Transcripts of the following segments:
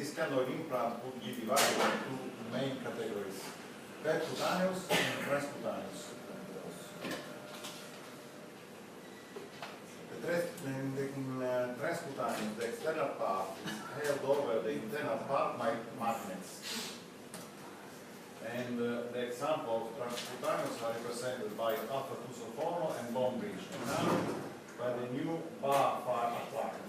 this kind of implant would be divided into two main categories, percutaneous and transcutaneous. In transcutaneous, the external part is held over the internal part by magnets. And the example of transcutaneous are represented by alpha-2 soforno and bone bridge, and now by the new BAHA attachment.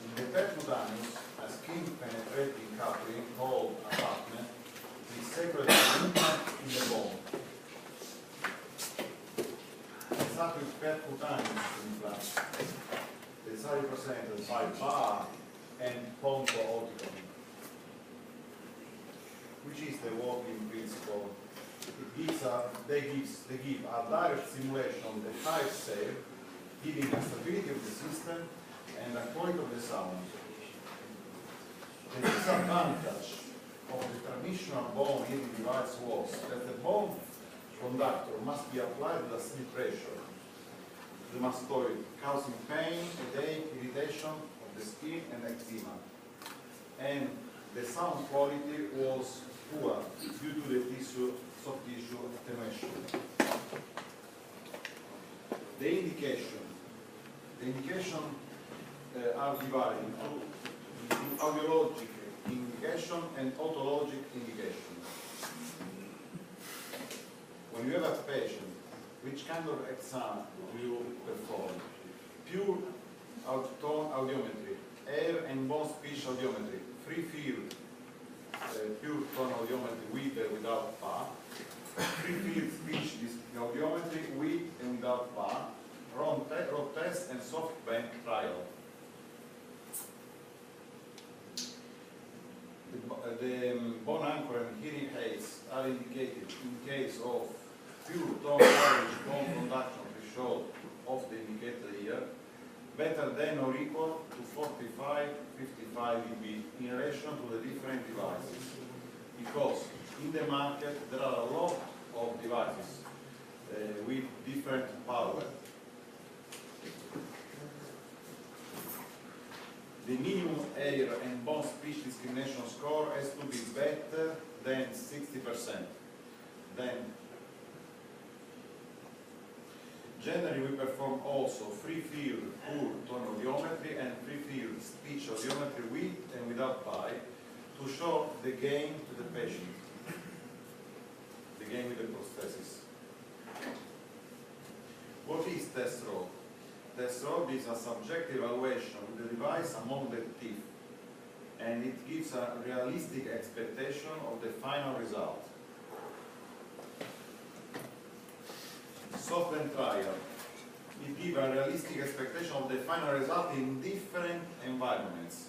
In the percutaneous, a skin-penetrating coupling called attachment is separated in the bone. Exactly percutaneous implants. These are represented by BAHA and ponto-oticon, which is the working principle. They give a direct simulation of the type cell, giving a stability of the system and a quality of the sound. The disadvantage of the traditional bone hearing device was that the bone conductor must be applied with a steady pressure to the mastoid, causing pain, headache, irritation of the skin and eczema. And the sound quality was poor due to the soft tissue attenuation. The indication are divided into audiologic indication and otologic indication. When you have a patient, which kind of exam do you perform? Pure tone audiometry, air and bone speech audiometry, free field, pure tone audiometry with and without BAHA, free field speech audiometry with and without BAHA, road test and soft bank trial. The bone anchor and hearing aids are indicated in case of pure tone average bone conduction threshold of the indicated ear, better than or equal to 45-55 dB in relation to the different devices. Because in the market there are a lot of devices with different power. The minimum air and bone speech discrimination score has to be better than 60%. Then, generally we perform also free field pure tone audiometry and free field speech audiometry with and without BAHA to show the gain to the patient, the gain with the prosthesis. What is test road? Test road is a subjective evaluation of the device among the teeth, and it gives a realistic expectation of the final result. Software trial. It gives a realistic expectation of the final result in different environments.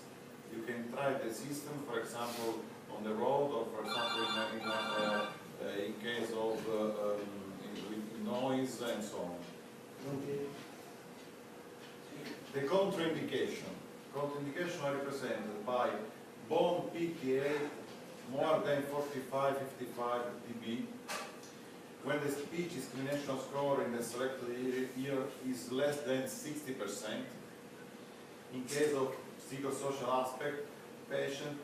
You can try the system, for example, on the road, or for example in case of noise and so on. Okay. The contraindication. Contraindication are represented by bone PTA more than 45-55 dB, when the speech discrimination score in the selected ear is less than 60%. In case of psychosocial aspect, patient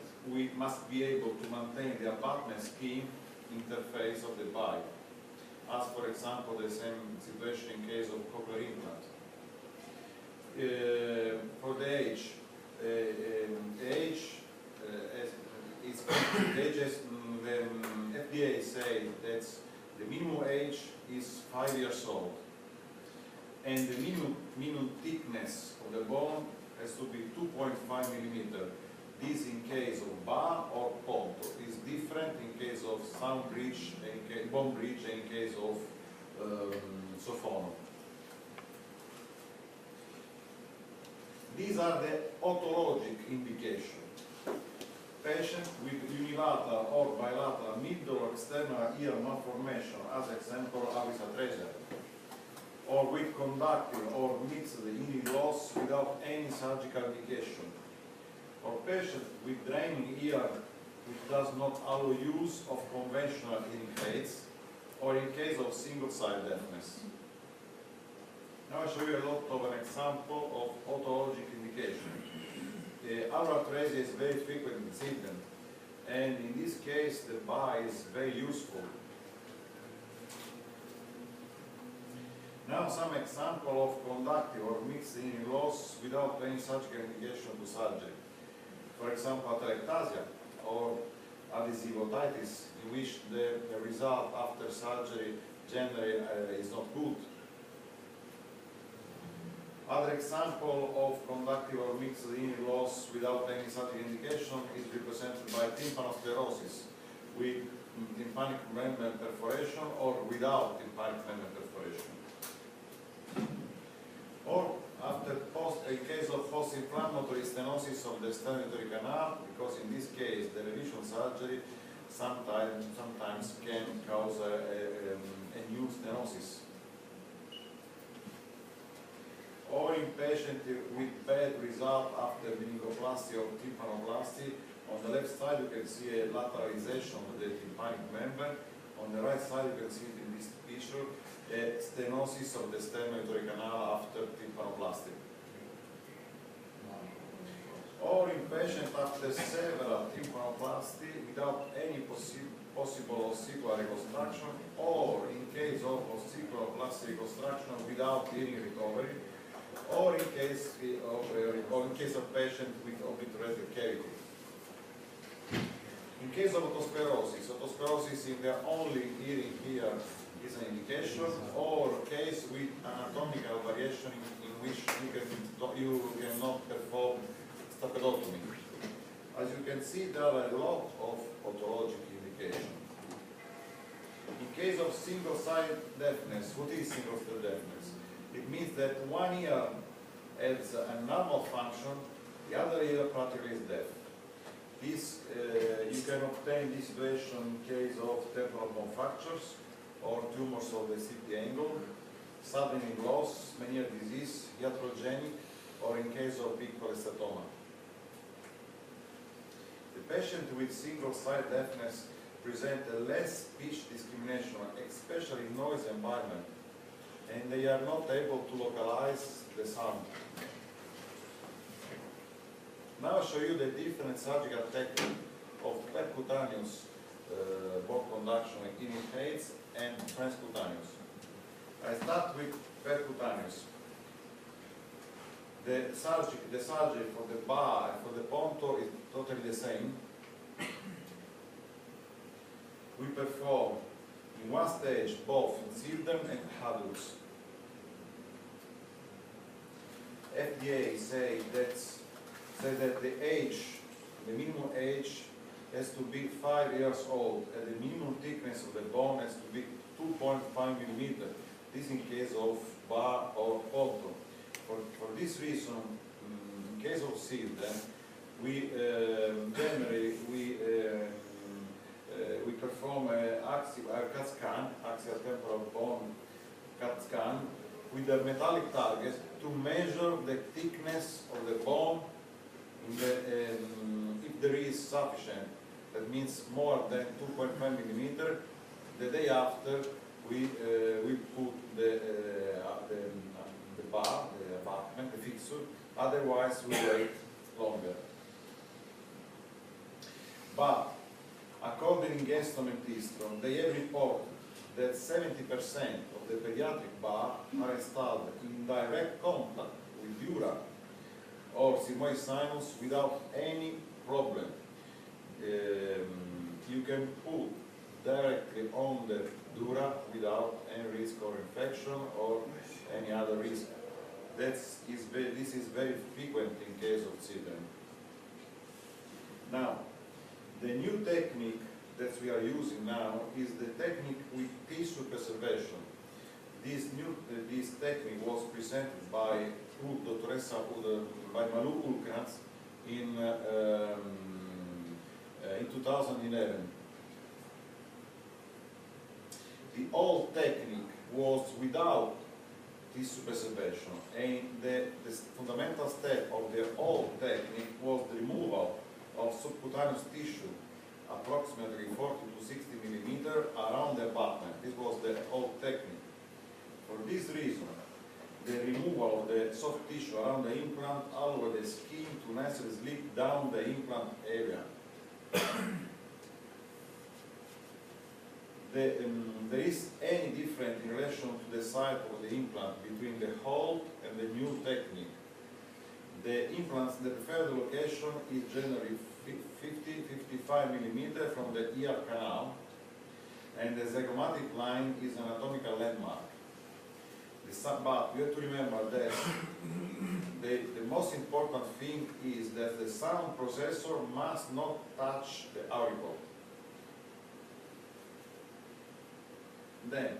must be able to maintain the abutment scheme interface of the bite, as for example the same situation in case of cochlear implant. For the age, the FDA say that the minimum age is 5 years old, and the minimum thickness of the bone has to be 2.5 millimeter. This in case of BAHA or ponto is different in case of sound bridge, bone bridge, and in case of sofono. These are the otologic indications. Patients with unilateral or bilateral middle or external ear malformation, as example avis atresia, or with conductive or mixed hearing loss without any surgical indication, or patients with draining ear which does not allow use of conventional hearing aids, or in case of single-side deafness. Now I show you a lot of an example of otologic indication. alveolar atresia is very frequent in children, and in this case the BAHA is very useful. Now some example of conductive or mixed hearing loss without any surgical indication to surgery. For example, atelectasia or adhesive otitis, in which the result after surgery generally is not good. Other example of conductive or mixed hearing loss without any surgical indication is represented by tympanosclerosis with tympanic membrane perforation or without tympanic membrane perforation. Or after a case of post-inflammatory stenosis of the sternocleidomastoid canal, because in this case the revision surgery sometimes can cause a new stenosis. Or in patients with bad result after meningoplasty or tympanoplasty, on the left side you can see a lateralization of the tympanic membrane. On the right side you can see in this picture a stenosis of the sternocleidomastoid canal after tympanoplasty. Or in patients after several tympanoplasty without any possible ossicular reconstruction, or in case of ossiculoplasty reconstruction without hearing recovery, or in case of patient with obliterated cavity. In case of otosclerosis in the only hearing here is an indication, or case with anatomical variation in which you cannot perform stapedotomy. As you can see, there are a lot of pathologic indications. In case of single-sided deafness, what is single-sided deafness? It means that one ear has a normal function, the other ear practically is deaf. This, you can obtain this situation in case of temporal bone fractures or tumors of the CT angle, sudden hearing loss, Meniere disease, iatrogenic, or in case of big cholesteatoma. The patient with single-sided deafness present a less speech discrimination, especially in noise environment, and they are not able to localize the sound. Now I'll show you the different surgical technique of percutaneous bone conduction in hearing aids and transcutaneous. I start with percutaneous. The surgery for the BAHA and for the ponto is totally the same. We perform in one stage both in children and adults. FDA say that the minimum age has to be 5 years old, and the minimum thickness of the bone has to be 2.5 millimeters. This in case of BAHA or ponto. For this reason, in case of children, we generally we perform a CAT scan, axial temporal bone CAT scan, with a metallic target to measure the thickness of the bone if there is sufficient. That means more than 2.5 millimeters. The day after, we put the bar, the abutment, the fixture. Otherwise, we wait longer. But according to Gaston and Tistron, they have reported that 70% of the pediatric BAHA are installed in direct contact with dura or sigmoid sinus without any problem. You can put directly on the dura without any risk of infection or any other risk. This is very frequent in case of children. Now, the new technique that we are using now is the technique with tissue preservation. This technique was presented by Malou Ulkrans in 2011. The old technique was without tissue preservation, and the fundamental step of the old technique was the removal of subcutaneous tissue, approximately 40 to 60 millimeters around the abutment. This was the old technique. For this reason, the removal of the soft tissue around the implant allowed the skin to nicely slip down the implant area. There is any difference in relation to the size of the implant between the old and the new technique. The implant's the preferred location is generally 50-55 mm from the ear canal, and the zygomatic line is an anatomical landmark. But you have to remember that the most important thing is that the sound processor must not touch the auricle. Then,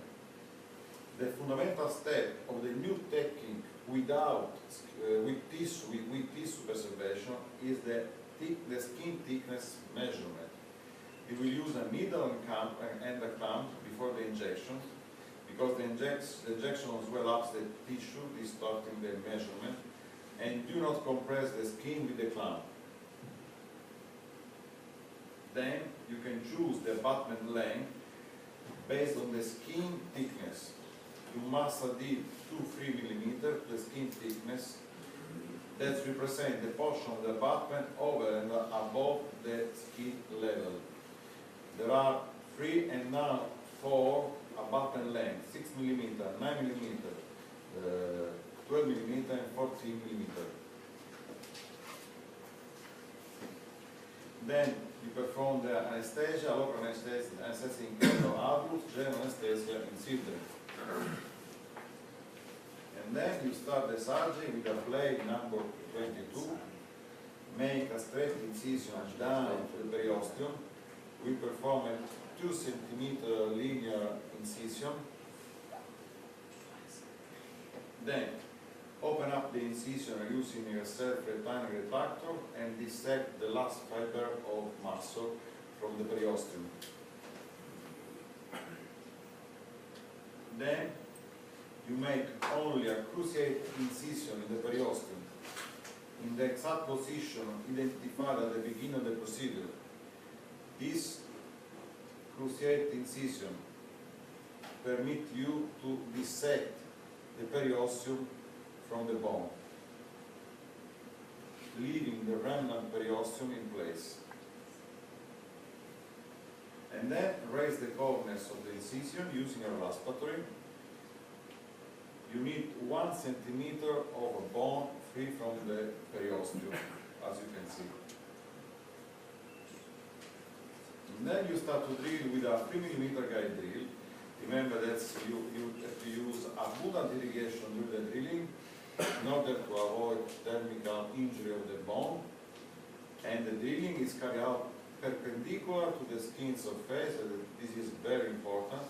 the fundamental step of the new technique with tissue preservation is the skin thickness measurement. You will use a needle and a clamp before the injection, because the injection swells up the tissue, distorting the measurement, and do not compress the skin with the clamp. Then you can choose the abutment length based on the skin thickness. You must add 2-3 mm to the skin thickness that represent the portion of the abutment over and above the skin level. There are 3 and now 4 abutment length, 6 mm, 9 mm, 12 mm and 14 mm. Then you perform the anesthesia, local anesthesia in case of adults, general anesthesia in children. And then you start the surgery with a blade number 22, make a straight incision down to the periosteum. We perform a 2 cm linear incision. Then open up the incision using a self-retaining retractor and dissect the last fiber of muscle from the periosteum. Then you make only a cruciate incision in the periosteum in the exact position identified at the beginning of the procedure. This cruciate incision permits you to dissect the periosteum from the bone, leaving the remnant periosteum in place. And then raise the corners of the incision using a raspatory. You need 1 cm of a bone free from the periosteum, as you can see. And then you start to drill with a 3 mm guide drill. Remember that you have to use abundant irrigation during the drilling in order to avoid thermal injury of the bone. And the drilling is carried out perpendicular to the skin surface. This is very important.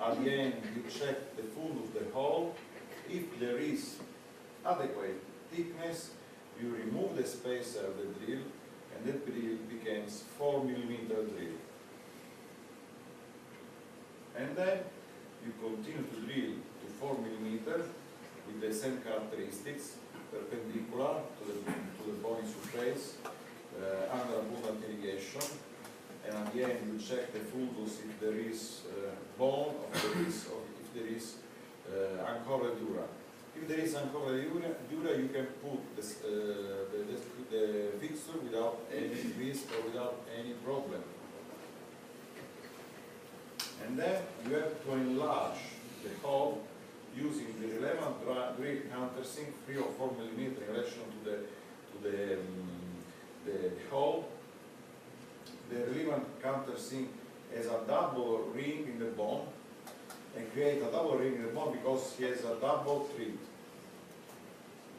At the end, you check the full of the hole. If there is adequate thickness, you remove the spacer of the drill, and that drill becomes 4 mm drill. And then you continue to drill to 4 mm with the same characteristics, perpendicular to the bony surface, under abundant irrigation. And at the end you check the fundus if there is bone or if there is ancora dura. If there is ancora dura, you can put the fixture without any risk or without any problem. And then you have to enlarge the hole using the relevant drill countersink 3 or 4 mm in relation to the hole. The relevant countersink has a double ring in the bone, and create a double ring in the bone because he has a double thread.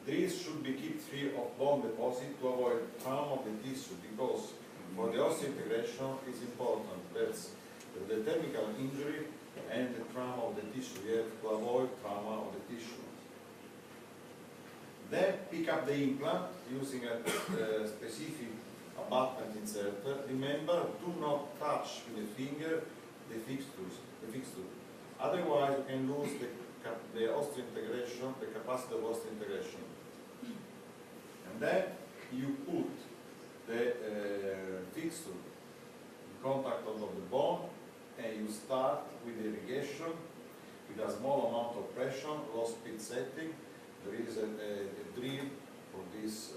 Drills should be kept free of bone deposit to avoid trauma of the tissue, because for the osseointegration is important. That's the technical injury and the trauma of the tissue. You have to avoid trauma of the tissue. Then pick up the implant using a specific abutment inserter. Remember, do not touch with the finger the fixture. Otherwise, you can lose the osseointegration, the capacity of osseointegration. And then you put the fixture in contact of the bone, and you start with irrigation with a small amount of pressure, low speed setting. There is a drill for this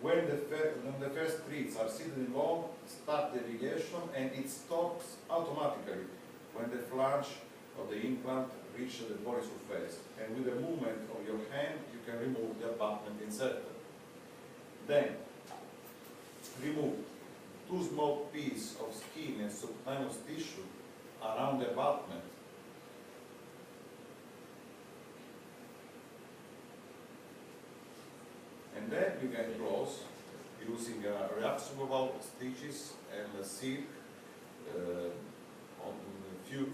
When the first treats are seated in long, start the irrigation and it stops automatically when the flange of the implant reaches the body surface. And with the movement of your hand, you can remove the abutment inserted. Then, remove 2 small pieces of skin and subcutaneous tissue around the abutment. And then you can close using reabsorbable stitches and a silk. On few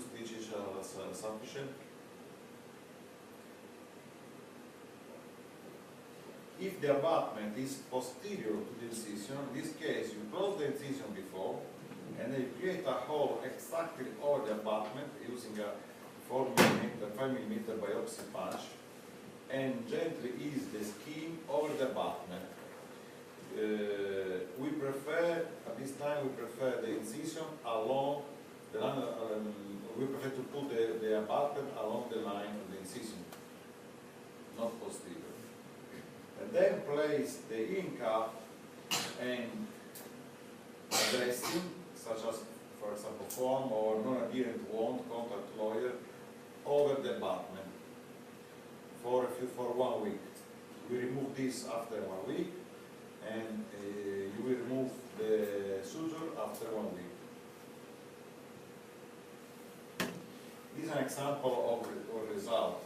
stitches are sufficient. If the abutment is posterior to the incision, in this case you close the incision before and then you create a hole exactly over the abutment using a 4 mm, 5 mm biopsy punch and gently ease the skin over the abutment. We prefer, at this time, we prefer the incision along the line, we prefer to put the abutment along the line of the incision, not posterior. And then place the in-cup and dressing, such as, for example, foam or non-adherent wound contact lawyer, over the abutment for 1 week. We remove this after 1 week, and you will remove the suture after 1 week. This is an example of result.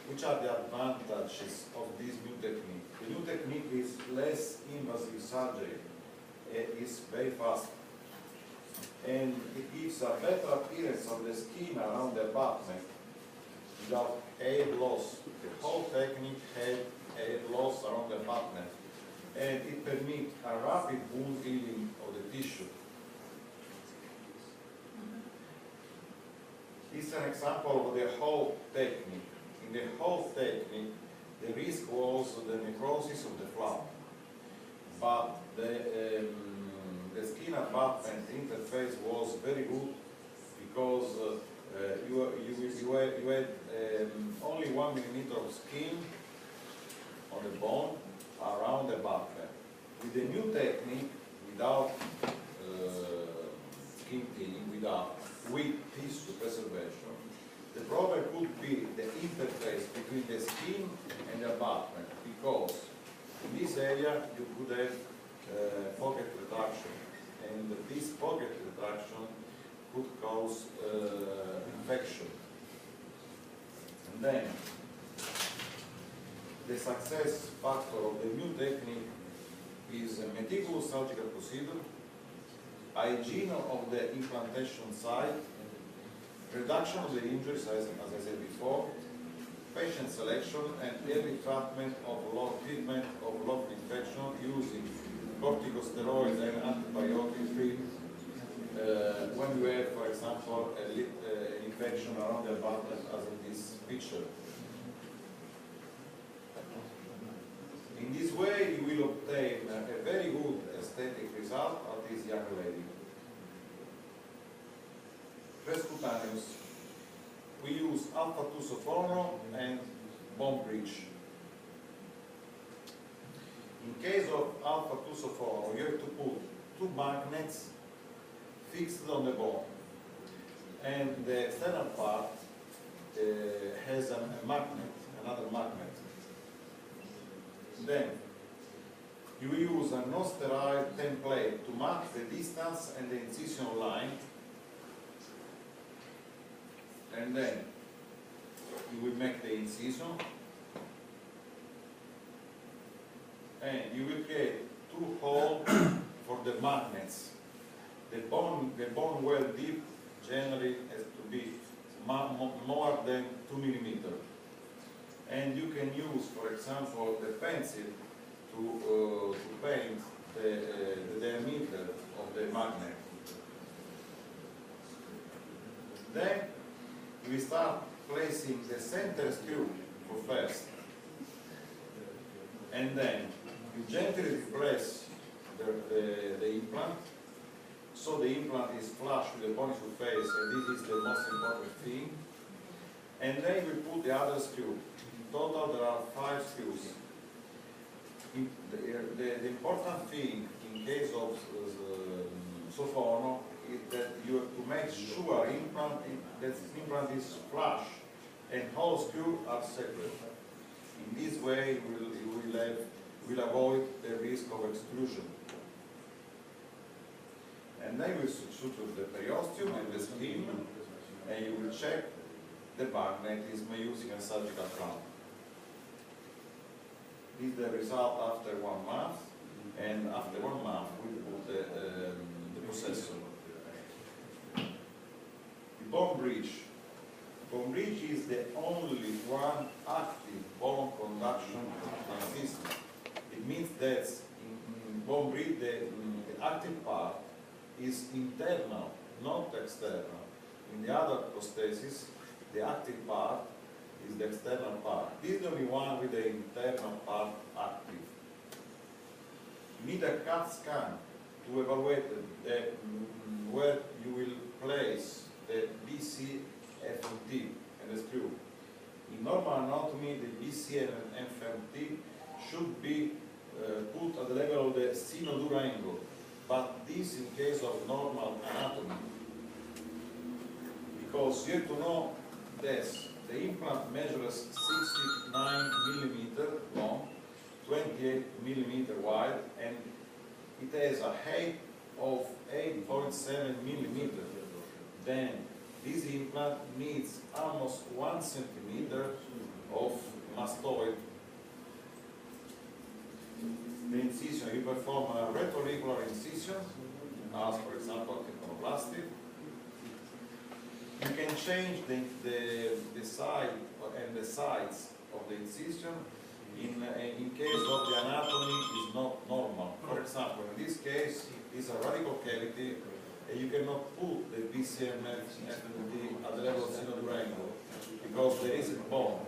Which are the advantages of this new technique? The new technique is less invasive surgery. It is very fast. And it gives a better appearance of the skin around the abutment without hair loss. The whole technique had hair loss around the abutment. And it permits a rapid wound healing of the tissue. This is an example of the whole technique. In the whole technique, the risk was the necrosis of the flap, but the skin abutment interface was very good because you had only 1 mm of skin on the bone around the abutment. With the new technique, without skin thinning, with tissue preservation, the problem could be the interface between the skin and the abutment, because in this area you could have pocket retraction, and this pocket retraction could cause infection. And then the success factor of the new technique is a meticulous surgical procedure, hygiene of the implantation site, reduction of the injuries, as I said before, patient selection, and early treatment of local infection using corticosteroids and antibiotics when you have, for example, an infection around the abutment, as in this picture. In this way, you will obtain a very good aesthetic result of this young lady. Prescutaneous, we use alpha-2 soforno and bone bridge. In case of alpha-2 soforno, you have to put 2 magnets fixed on the bone, and the external part has a magnet, another magnet. Then you use a non-sterile template to mark the distance and the incision line. And then you will make the incision, and you will create 2 holes for the magnets. The bone well deep generally has to be more than 2 mm. And you can use, for example, the pencil to paint the diameter of the magnet. Then we start placing the center screw for first, and then you gently press the implant, so the implant is flush with the bony surface, and this is the most important thing. And then we put the other screw. In total there are 5 screws. The important thing in case of Sofono is that you have to make sure that implant is flush and whole screw are separate. In this way, we'll avoid the risk of extrusion. And then we suture the periosteum and the skin, and you will check the magnetism using a surgical crown. This is the result after 1 month, and after 1 month we put the processor. The bone bridge. Bone bridge is the only one active bone conduction system. It means that in bone bridge the active part is internal, not external. In the other prosthesis, the active part is the external part. This is the only one with the internal part active. You need a CAT scan to evaluate where you will place the BC, FMT and the screw. In normal anatomy, the BC and FMT should be put at the level of the synodura angle, but this in case of normal anatomy, because you have to know this. The implant measures 69 millimeter long, 28 millimeter wide, and it has a height of 8.7 millimeter. Then this implant needs almost 1 centimeter of mastoid. The incision, you perform a retroauricular incision, as for example tympanoplasty. You can change the side and the sides of the incision in case of the anatomy is not normal. For example, in this case, it's a radical cavity, and you cannot put the BCMF at the level of synodura angle because there is a bone.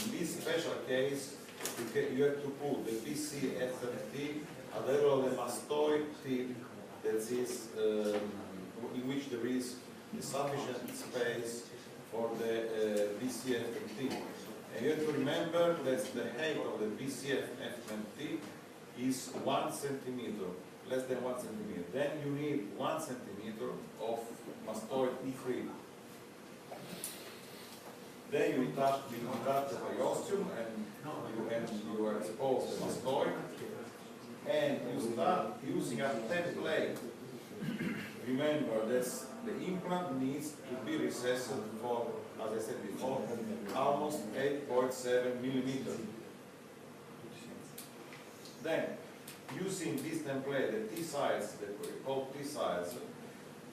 In this special case, you have to put the BCFMT at the level of the mastoid tip, that is in which there is sufficient space for the BCFMT. And you have to remember that the height of the BCFMT is 1 centimeter, less than 1 centimeter. Then you need 1 centimeter of mastoid free. Then you touch the periosteum and you expose the mastoid, and you start using a template. Remember that the implant needs to be recessed for, as I said before, almost 8.7 millimeters. Then, using this template, the T-sides, that we call T-sides,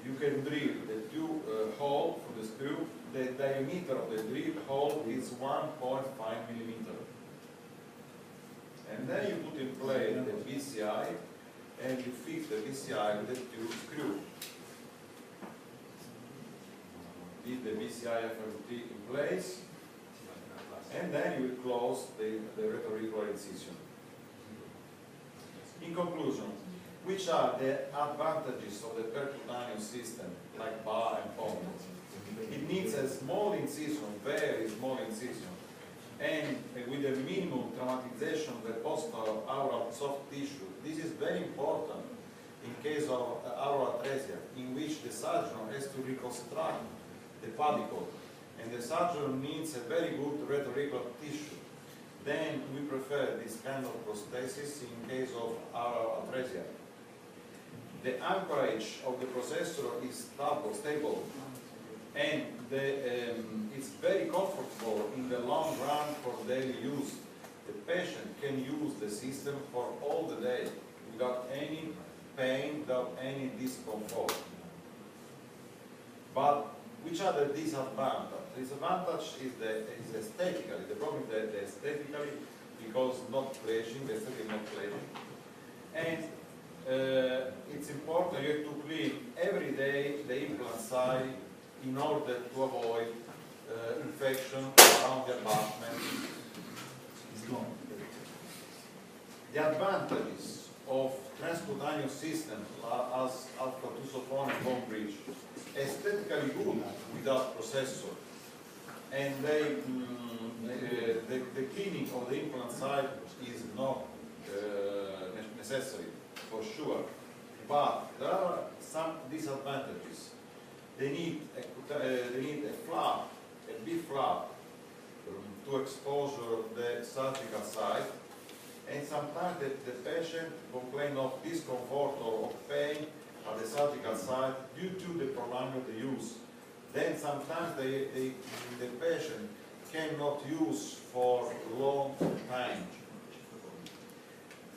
you can drill the 2 holes for the screw. The diameter of the drill hole is 1.5 millimeters. And then you put in place the BCI, and you fix the BCI with the 2 screws. Leave the BCI FMT in place, and then you will close the retroauricular incision. In conclusion, which are the advantages of the percutaneous system, like BAHA and POM? It needs a small incision, very small incision, and with a minimum traumatization of the post-aural soft tissue. This is very important in case of aural atresia, in which the surgeon has to reconstruct the pedicle, and the surgeon needs a very good retroauricular tissue. Then we prefer this kind of prosthesis in case of aural atresia. The anchorage of the processor is stable, and it's very comfortable in the long run for daily use. The patient can use the system for all the day without any pain, without any discomfort. But which are the disadvantages? The disadvantage is aesthetically. The problem is that aesthetically, because not flashing, the aesthetic not flashing. And it's important you have to clean every day the implant site in order to avoid infection around the apartment. The advantages of transcutaneous system as alpha-2 and bone bridge, aesthetically good without processor, and the cleaning of the implant site is not but there are some disadvantages. They need a flap, a big flap, to expose the surgical site, and sometimes the patient complains of discomfort or of pain at the surgical site due to the prolonged use. Then sometimes the patient cannot use for long time.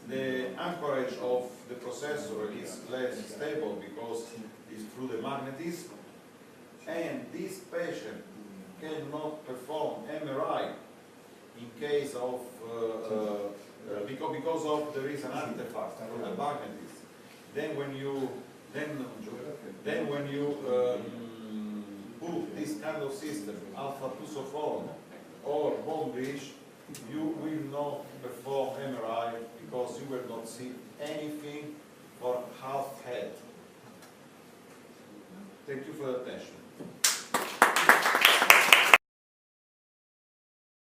The anchorage of the processor is less stable because it's through the magnetism, and this patient cannot perform MRI in case of because of there is an artifact from the magnetism. Then when you put this kind of system, alpha 2 sulfone or bone bridge, you will not perform MRI because you will not see anything for half head. Thank you for your attention.